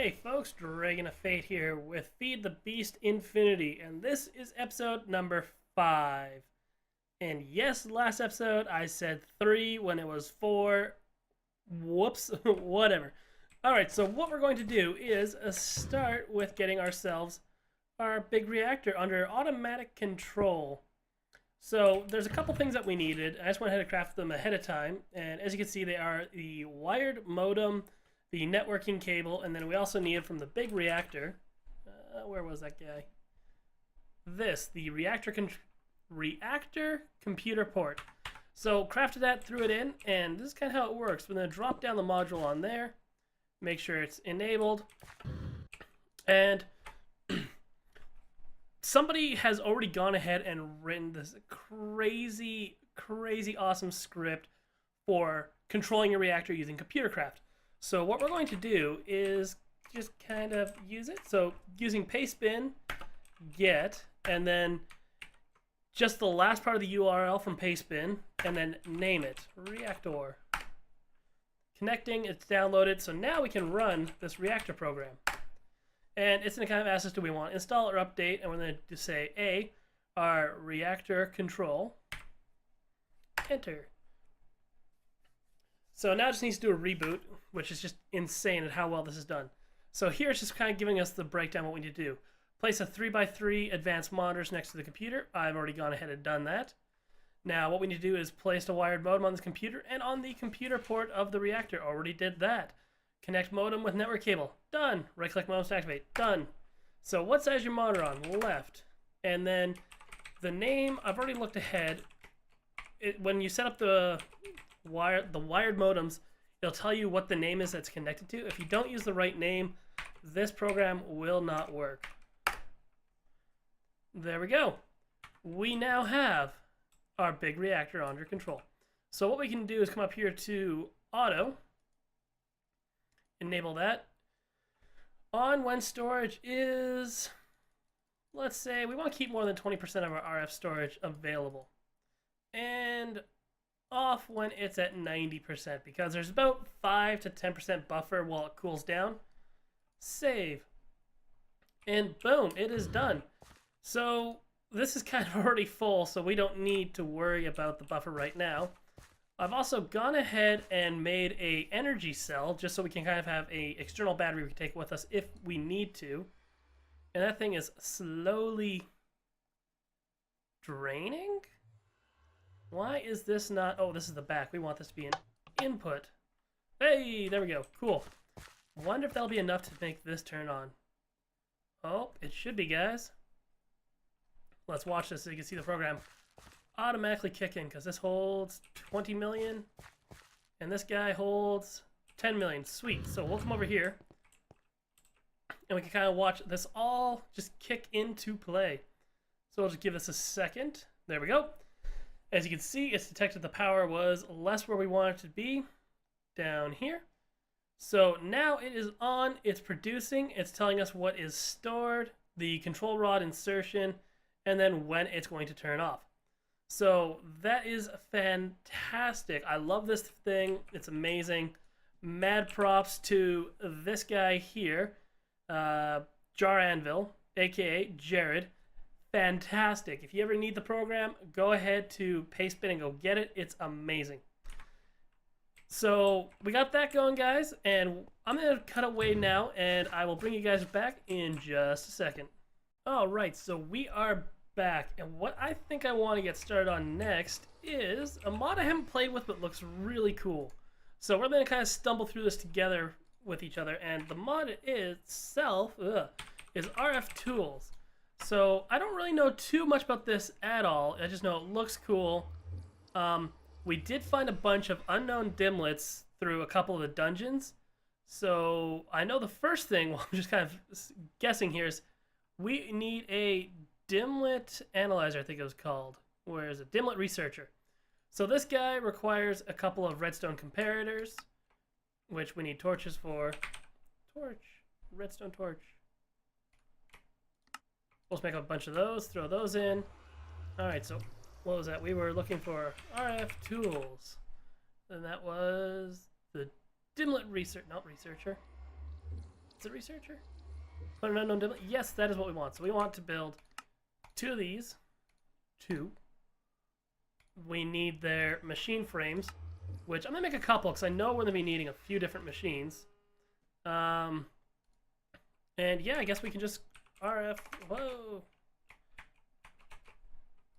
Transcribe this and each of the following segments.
Hey folks, Dragon of Fate here with FTB Infinity, and this is episode number 5. And yes, last episode I said 3 when it was 4. Whoops, whatever. Alright, so what we're going to do is start with getting ourselves our big reactor under automatic control. So there's a couple things that we needed. I just went ahead and crafted them ahead of time, and as you can see they are the wired modem, the networking cable, and then we also needed from the big reactor, where was that guy? The reactor computer port. So crafted that, threw it in, and this is kind of how it works. We're going to drop down the module on there, make sure it's enabled, and somebody has already gone ahead and written this crazy awesome script for controlling your reactor using computer craft. So what we're going to do is just kind of use it. So using pastebin, get, and then just the last part of the URL from pastebin, and then name it, reactor. Connecting, it's downloaded, so now we can run this reactor program. And it's going to kind of ask us, do we want install or update? And we're going to say our reactor control, enter. So now it just needs to do a reboot, which is just insane at how well this is done. So here it's just kind of giving us the breakdown what we need to do. Place a 3x3 advanced monitors next to the computer. I've already gone ahead and done that. Now what we need to do is place a wired modem on this computer and on the computer port of the reactor. Already did that. Connect modem with network cable. Done. Right click modem to activate. Done. So what size is your monitor on? Left. And then the name, I've already looked ahead. When you set up the wired modems, it'll tell you what the name is that's connected to. If you don't use the right name, this program will not work. There we go. We now have our big reactor under control. So what we can do is come up here to auto, enable that. On when storage is, let's say we want to keep more than 20% of our RF storage available. And off when it's at 90%, because there's about 5 to 10% buffer while it cools down. Save. And boom, it is done. So this is kind of already full, so we don't need to worry about the buffer right now. I've also gone ahead and made a energy cell just so we can kind of have a external battery we can take with us if we need to. And that thing is slowly draining? Why is this not... Oh, this is the back. We want this to be an input. Hey, there we go. Cool. Wonder if that'll be enough to make this turn on. Oh, it should be, guys. Let's watch this so you can see the program automatically kick in, because this holds 20 million, and this guy holds 10 million. Sweet. So we'll come over here, and we can kind of watch this all just kick into play. So we'll just give this a second. There we go. As you can see, it's detected the power was less where we want it to be, down here. So now it is on, it's producing, it's telling us what is stored, the control rod insertion, and then when it's going to turn off. So that is fantastic. I love this thing, it's amazing. Mad props to this guy here, Jar Anvil, aka Jared. Fantastic. If you ever need the program, go ahead to pastebin and go get it. It's amazing. So we got that going, guys, and I'm going to cut away now, and I will bring you guys back in just a second. All right, so we are back, and what I think I want to get started on next is a mod I haven't played with but looks really cool. So we're going to kind of stumble through this together with each other, and the mod itself is RF Tools. So I don't really know too much about this at all. I just know it looks cool. We did find a bunch of unknown dimlets through a couple of the dungeons. So I know the first thing, well, I'm just kind of guessing here, is we need a dimlet analyzer, I think it was called. Where is it? Dimlet researcher. So this guy requires a couple of redstone comparators, which we need torches for. Redstone torch. We'll just make up a bunch of those, throw those in. Alright, so what was that? We were looking for RF tools. And that was the dimlet researcher. Is it researcher? Put an unknown dimlet? Yes, that is what we want. So we want to build 2 of these. 2. We need their machine frames, which I'm going to make a couple because I know we're going to be needing a few different machines. And yeah, I guess we can just RF. Whoa.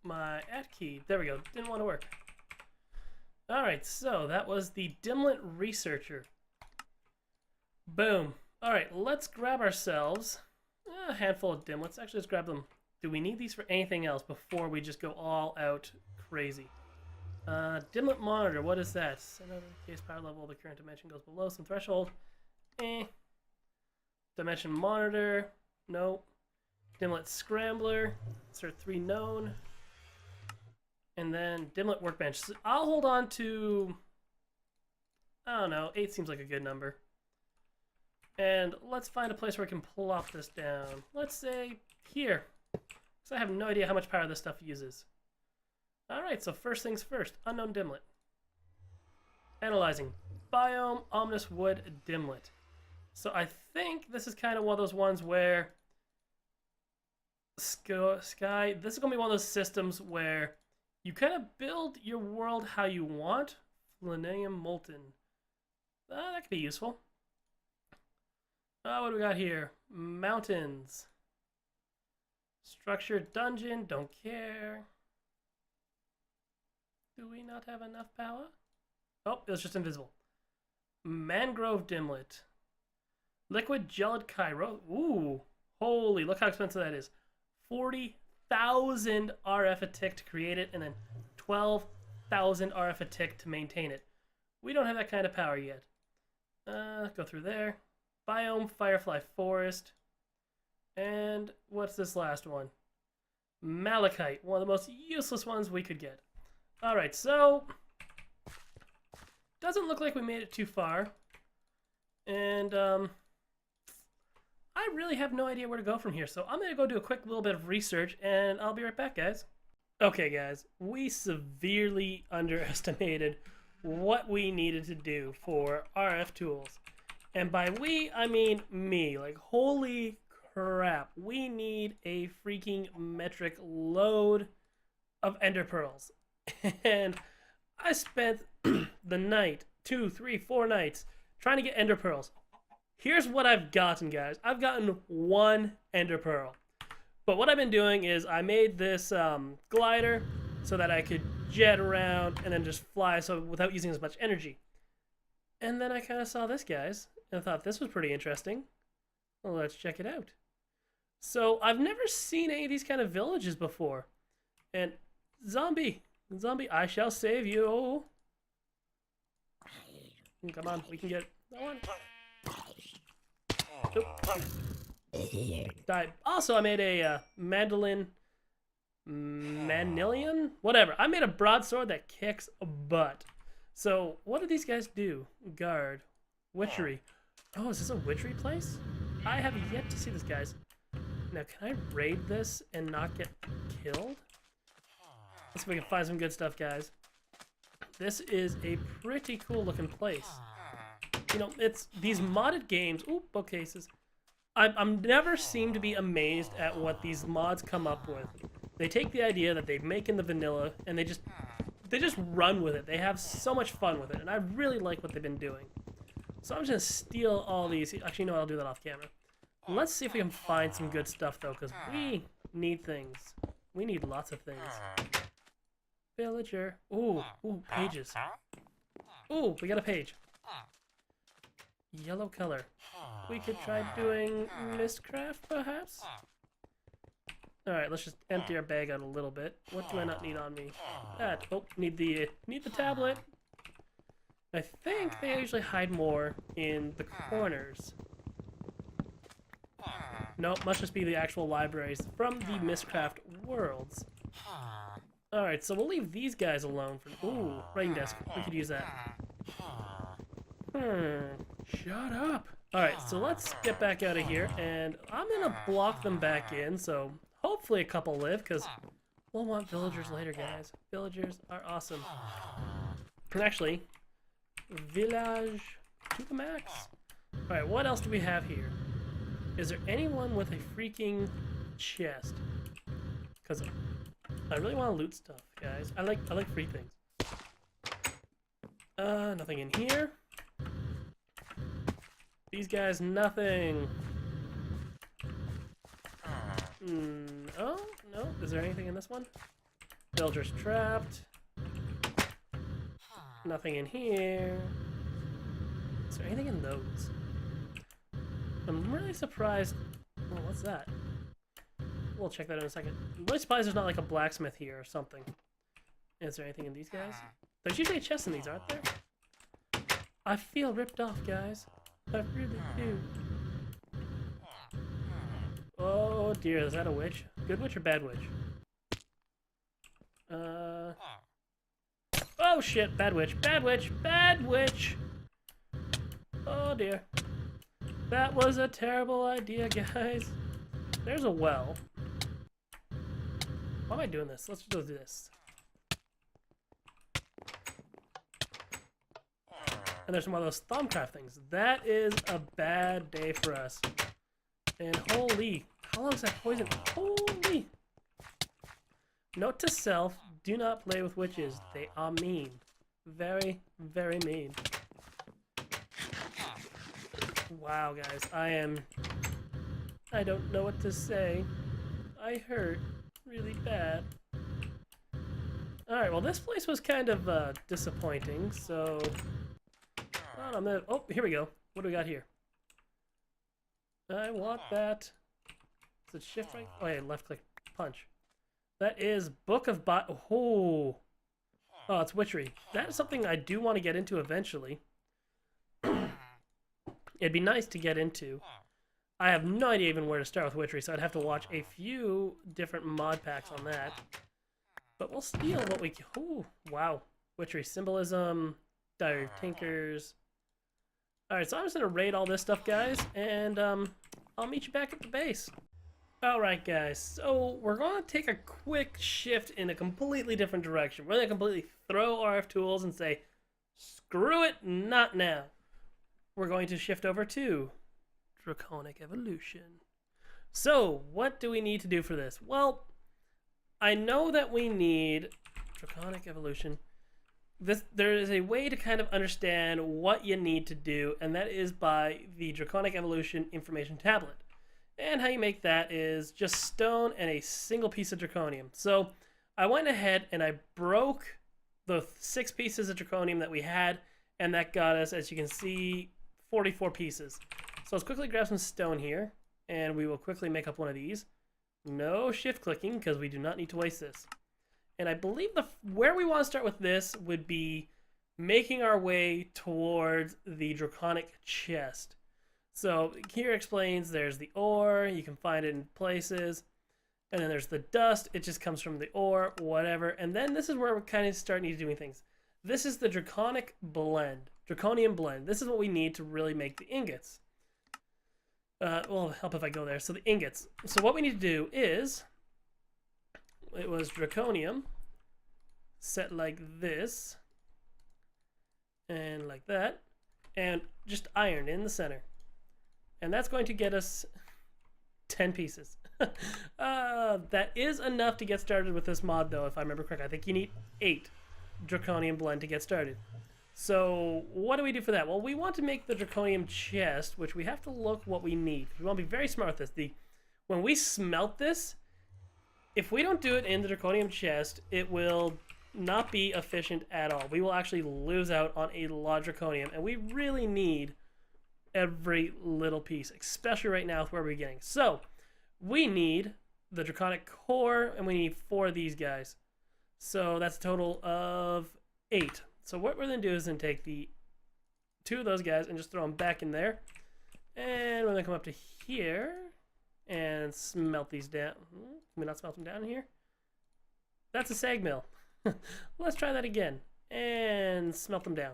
My at key. There we go. Didn't want to work. Alright, so that was the dimlet researcher. Boom. Alright, let's grab ourselves a handful of dimlets. Actually, let's grab them. Do we need these for anything else before we just go all out crazy? Dimlet monitor, what is that? Send out in case power level of the current dimension goes below some threshold. Dimension monitor, no. Dimlet scrambler, insert 3 known. And then dimlet workbench. So I'll hold on to, I don't know, 8 seems like a good number. And let's find a place where I can plop this down. Let's say here. Because I have no idea how much power this stuff uses. Alright, so first things first. Unknown dimlet. Analyzing. Biome, ominous wood, dimlet. So I think this is kind of one of those ones where Sky, this is going to be one of those systems where you kind of build your world how you want. Flananium molten. That could be useful. What do we got here? Mountains. Structured dungeon, don't care. Do we not have enough power? Oh, it was just invisible. Mangrove dimlet. Liquid gelid Cairo. Ooh, holy, look how expensive that is. 40,000 RF a tick to create it, and then 12,000 RF a tick to maintain it. We don't have that kind of power yet. Go through there. Biome, Firefly Forest. And what's this last one? Malachite, one of the most useless ones we could get. Alright, so doesn't look like we made it too far. And I really have no idea where to go from here. So I'm going to go do a quick little bit of research and I'll be right back, guys. Okay, guys, we severely underestimated what we needed to do for RF tools. And by we, I mean me. Like, holy crap. We need a freaking metric load of ender pearls. And I spent the night, 2, 3, 4 nights, trying to get ender pearls. Here's what I've gotten, guys. I've gotten 1 ender pearl. But what I've been doing is I made this glider so that I could jet around and then just fly so without using as much energy. And then I kind of saw this, guys, and I thought this was pretty interesting. Well, let's check it out. So I've never seen any of these kind of villages before. And zombie, I shall save you. Come on, we can get that one. Died. Also, I made a manillion, whatever. I made a broadsword that kicks butt. So, what do these guys do? Guard, witchery. Oh, is this a witchery place? I have yet to see this, guys. Now, can I raid this and not get killed? Let's see if we can find some good stuff, guys. This is a pretty cool looking place. You know, it's these modded games. Ooh, bookcases. I'm never seem to be amazed at what these mods come up with. They take the idea that they make in the vanilla and they just run with it. They have so much fun with it, and I really like what they've been doing. So I'm just gonna steal all these. Actually, no, I'll do that off camera. Let's see if we can find some good stuff though, because we need things. We need lots of things. Villager. Ooh, pages. Ooh, we got a page. Yellow color. We could try doing mistcraft, perhaps? Alright, let's just empty our bag out a little bit. What do I not need on me? That. Oh, need the tablet. I think they usually hide more in the corners. Nope, must just be the actual libraries from the mistcraft worlds. Alright, so we'll leave these guys alone for... Ooh, writing desk. We could use that. Shut up. Alright, so let's get back out of here, and I'm gonna block them back in, so hopefully a couple live, because we'll want villagers later, guys. Villagers are awesome. And actually, village to the max. Alright, what else do we have here? Is there anyone with a freaking chest? Because I really want to loot stuff, guys. I like free things. Nothing in here. These guys, nothing. Oh, no. Is there anything in this one? Builder's trapped. Nothing in here. Is there anything in those? I'm really surprised. Oh, what's that? We'll check that in a second. I'm really surprised there's not like a blacksmith here or something. Is there anything in these guys? There's usually a chest in these, aren't there? I feel ripped off, guys. I really do. Oh dear, is that a witch? Good witch or bad witch? Oh shit, bad witch, bad witch, bad witch! Oh dear. That was a terrible idea, guys. There's a well. Why am I doing this? Let's just do this. And there's some of those Thumbcraft things. That is a bad day for us. And holy, how long is that poison? Holy! Note to self, do not play with witches. They are mean. Very, very mean. Wow, guys, I don't know what to say. I hurt really bad. Alright, well this place was kind of disappointing, so... Oh, here we go. What do we got here? I want that. Is it shift right? Oh yeah, left click punch. That is Book of Oh, it's witchery. That is something I do want to get into eventually. It'd be nice to get into. I have no idea even where to start with witchery, so I'd have to watch a few different mod packs on that. But we'll steal what we can. Oh, wow. Witchery symbolism, Diary of Tinkers. Alright, so I'm just going to raid all this stuff, guys, and I'll meet you back at the base. Alright, guys, so we're going to take a quick shift in a completely different direction. We're going to completely throw RF tools and say, screw it, not now. We're going to shift over to Draconic Evolution. So, what do we need to do for this? Well, I know that we need Draconic Evolution. There is a way to kind of understand what you need to do, and that is by the Draconic Evolution information tablet. And how you make that is just stone and a single piece of draconium. So I went ahead and I broke the 6 pieces of draconium that we had, and that got us, as you can see, 44 pieces. So let's quickly grab some stone here, and we will quickly make up one of these. No shift clicking, because we do not need to waste this. And I believe where we want to start with this would be making our way towards the draconic chest. So here explains there's the ore, you can find it in places, and then there's the dust, it just comes from the ore, whatever. And then this is where we're kind of starting doing things. This is the draconic blend, draconium blend. This is what we need to really make the ingots. Well, help if I go there. So the ingots. So what we need to do is, it was draconium, set like this, and like that, and just iron in the center. And that's going to get us 10 pieces. That is enough to get started with this mod, though, if I remember correctly. I think you need 8 draconium blend to get started. So what do we do for that? Well, we want to make the draconium chest, which we have to look what we need. We want to be very smart with this. When we smelt this, if we don't do it in the draconium chest, it will not be efficient at all. We will actually lose out on a lot of draconium, and we really need every little piece, especially right now with where we're getting. So we need the draconic core, and we need 4 of these guys. So that's a total of 8. So what we're going to do is then take the 2 of those guys and just throw them back in there. And we're going to come up to here and smelt these down. Can we not smelt them down here? That's a sag mill. Let's try that again. And smelt them down.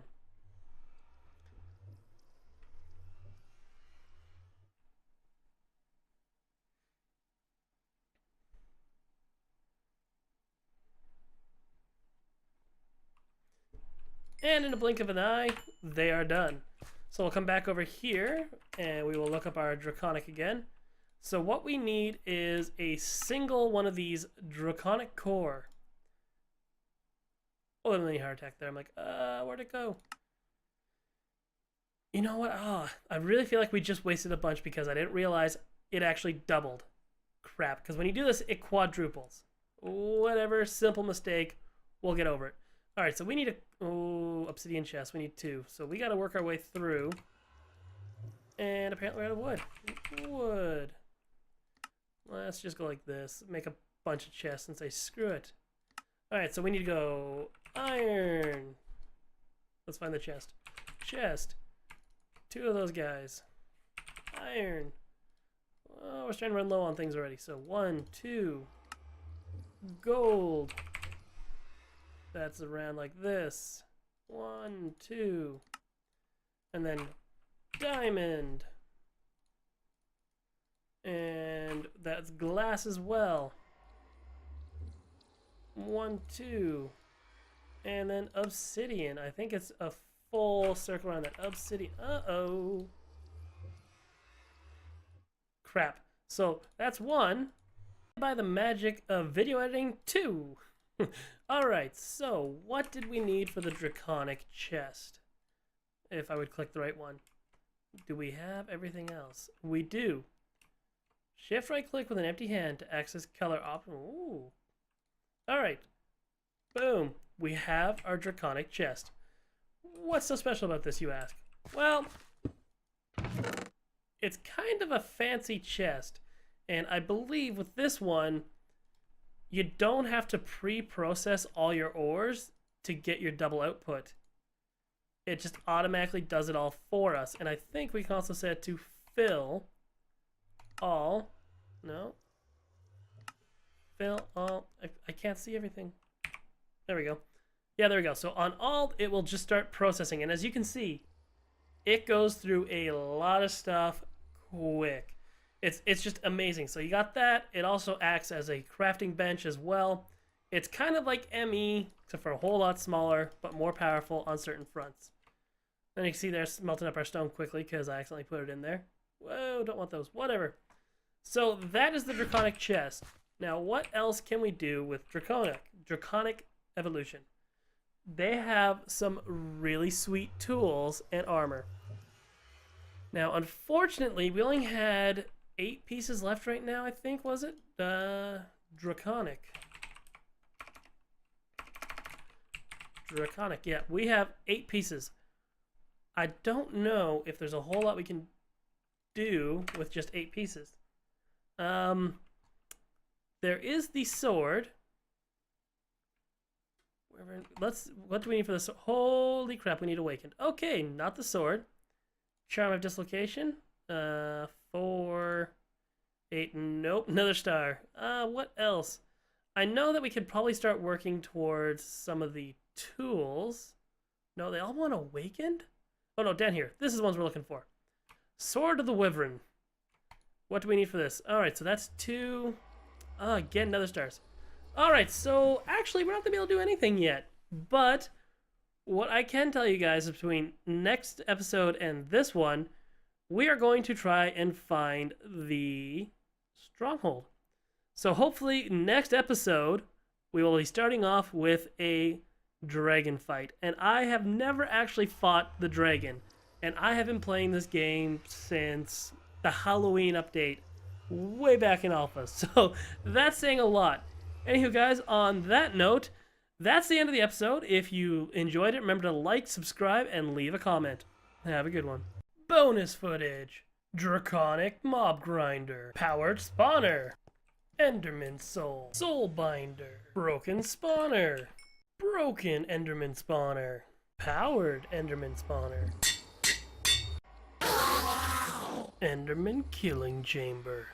And in a blink of an eye, they are done. So we'll come back over here and we will look up our Draconic again. So what we need is a single one of these Draconic core. Oh, a mini heart attack there. I'm like, where'd it go? You know what? I really feel like we just wasted a bunch because I didn't realize it actually doubled. Crap, because when you do this, it quadruples. Whatever, simple mistake. We'll get over it. All right, so we need obsidian chest. We need 2. So we got to work our way through. And apparently we're out of wood. Wood. Let's just go like this. Make a bunch of chests and say, screw it. All right, so we need to go iron. Let's find the chest. Chest. 2 of those guys. Iron. Oh, we're starting to run low on things already. So 1, 2. Gold. That's around like this. 1, 2. And then diamond. And that's glass as well. 1, 2. And then obsidian. I think it's a full circle around that obsidian. Uh-oh. Crap. So that's 1. By the magic of video editing, 2. Alright, so what did we need for the Draconic chest? If I would click the right one. Do we have everything else? We do. Shift right click with an empty hand to access color option. Ooh. Alright. Boom. We have our Draconic chest. What's so special about this, you ask? Well, it's kind of a fancy chest. And I believe with this one, you don't have to pre-process all your ores to get your double output. It just automatically does it all for us. And I think we can also set it to fill all. No. Fill all. I can't see everything. There we go. Yeah, there we go. So on all, it will just start processing. And as you can see, it goes through a lot of stuff quick. It's just amazing. So you got that. It also acts as a crafting bench as well. It's kind of like ME, except for a whole lot smaller, but more powerful on certain fronts. And you can see they're smelting up our stone quickly because I accidentally put it in there. Whoa, don't want those. Whatever. So that is the Draconic chest. Now, what else can we do with Draconic evolution? They have some really sweet tools and armor. Now, unfortunately, we only had 8 pieces left right now, I think, was it? Draconic, yeah, we have 8 pieces. I don't know if there's a whole lot we can do with just 8 pieces. There is the sword. What do we need for the sword? Holy crap, we need awakened. Okay, not the sword. Charm of dislocation. 4, 8, nope, another star. What else? I know that we could probably start working towards some of the tools. No, they all want awakened? Oh no, down here. This is the ones we're looking for. Sword of the Wyvern. What do we need for this? Alright, so that's 2. Again, another stars. Alright, so actually we're not going to be able to do anything yet. But what I can tell you guys is between next episode and this one, we are going to try and find the stronghold. So hopefully next episode, we will be starting off with a dragon fight. And I have never actually fought the dragon. And I have been playing this game since the Halloween update way back in alpha. So that's saying a lot. Anywho, guys, on that note, that's the end of the episode. If you enjoyed it, remember to like, subscribe, and leave a comment. Have a good one. Bonus footage. Draconic Mob Grinder. Powered Spawner. Enderman Soul. Soul Binder. Broken Spawner. Broken Enderman Spawner. Powered Enderman Spawner. Enderman Killing Chamber.